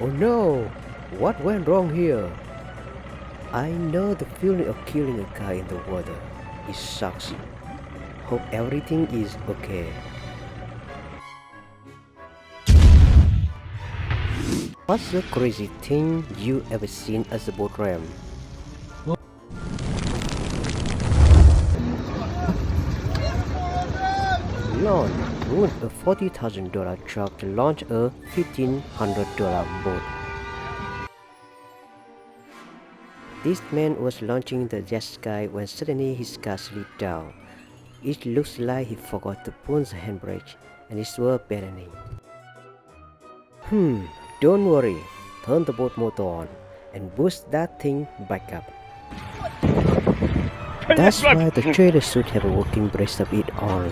Oh no! What went wrong here? I know the feeling of killing a guy in the water. It sucks. Hope everything is okay. What's the crazy thing you ever seen as a boat ramp? Lon ruined a $40,000 truck to launch a $1,500 boat. This man was launching the jet ski when suddenly his car slipped down. It looks like he forgot to pull the handbrake and it was balancing. Don't worry. Turn the boat motor on and boost that thing back up. That's why the trailer should have a working brace of it on.